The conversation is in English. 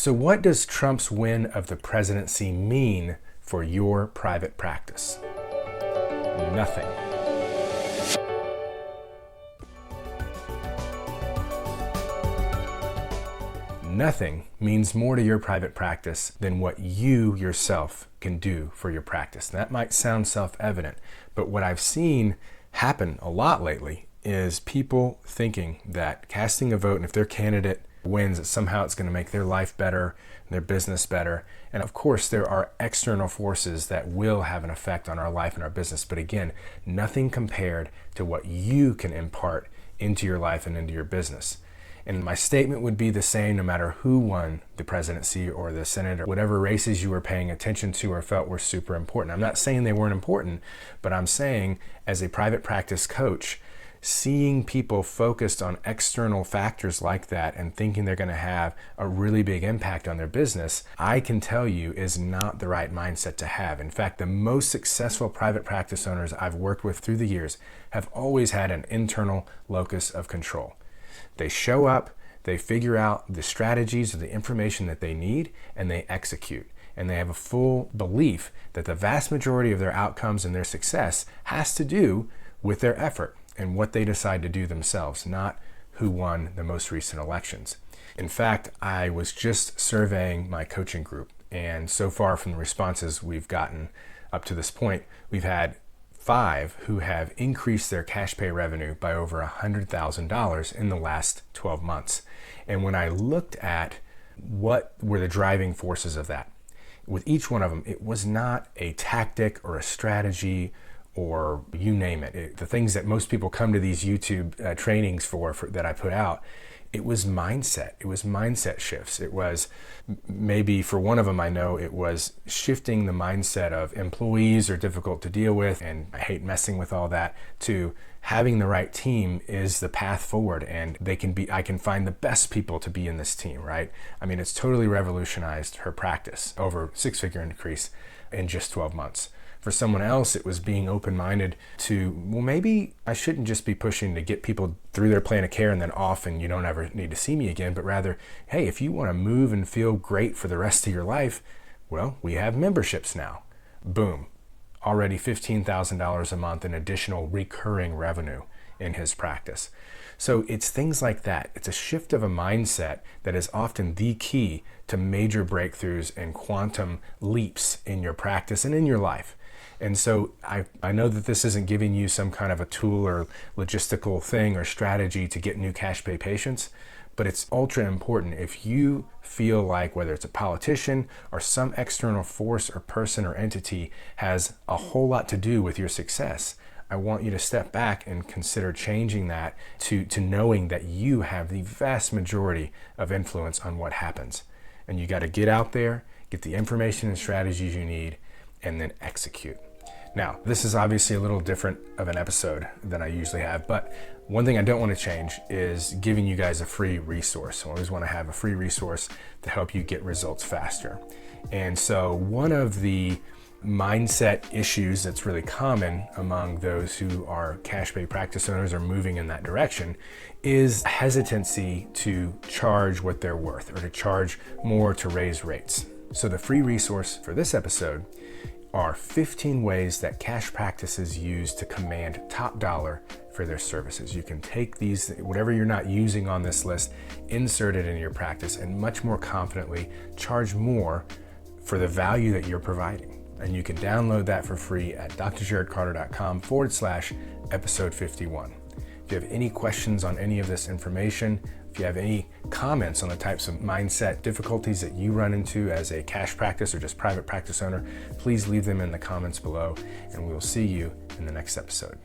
So what does Trump's win of the presidency mean for your private practice? Nothing. Nothing means more to your private practice than what you yourself can do for your practice. And that might sound self-evident, but what I've seen happen a lot lately is people thinking that casting a vote, and if their candidate wins, that somehow it's going to make their life better, their business better. And of course, there are external forces that will have an effect on our life and our business. But again, nothing compared to what you can impart into your life and into your business. And my statement would be the same no matter who won the presidency or the Senate or whatever races you were paying attention to or felt were super important. I'm not saying they weren't important, but I'm saying as a private practice coach, seeing people focused on external factors like that and thinking they're going to have a really big impact on their business, I can tell you is not the right mindset to have. In fact, the most successful private practice owners I've worked with through the years have always had an internal locus of control. They show up, they figure out the strategies or the information that they need, and they execute. And they have a full belief that the vast majority of their outcomes and their success has to do with their effort and what they decide to do themselves, not who won the most recent elections. In fact, I was just surveying my coaching group, and so far from the responses we've gotten up to this point, we've had 5 who have increased their cash pay revenue by over $100,000 in the last 12 months. And when I looked at what were the driving forces of that, with each one of them, it was not a tactic or a strategy or you name it. The things that most people come to these YouTube trainings for that I put out, it was mindset. It was mindset shifts. It was maybe for one of them, I know it was shifting the mindset of employees are difficult to deal with and I hate messing with all that, to having the right team is the path forward, and I can find the best people to be in this team, right? I mean, it's totally revolutionized her practice, over 6-figure increase in just 12 months. For someone else, it was being open-minded to, well, maybe I shouldn't just be pushing to get people through their plan of care and then off and you don't ever need to see me again, but rather, hey, if you want to move and feel great for the rest of your life, well, we have memberships now. Boom. Already $15,000 a month in additional recurring revenue in his practice. So it's things like that. It's a shift of a mindset that is often the key to major breakthroughs and quantum leaps in your practice and in your life. And so I know that this isn't giving you some kind of a tool or logistical thing or strategy to get new cash pay patients, but it's ultra important. If you feel like whether it's a politician or some external force or person or entity has a whole lot to do with your success, I want you to step back and consider changing that to knowing that you have the vast majority of influence on what happens. And you got to get out there, get the information and strategies you need, and then execute. Now, this is obviously a little different of an episode than I usually have, but one thing I don't want to change is giving you guys a free resource. I always want to have a free resource to help you get results faster. And so one of the mindset issues that's really common among those who are cash pay practice owners or moving in that direction is hesitancy to charge what they're worth or to charge more to raise rates. So the free resource for this episode are 15 ways that cash practices use to command top dollar for their services. You can take these, whatever you're not using on this list, insert it in your practice and much more confidently charge more for the value that you're providing. And you can download that for free at drjaredcarter.com/episode 51. If you have any questions on any of this information, if you have any comments on the types of mindset difficulties that you run into as a cash practice or just private practice owner, please leave them in the comments below, and we will see you in the next episode.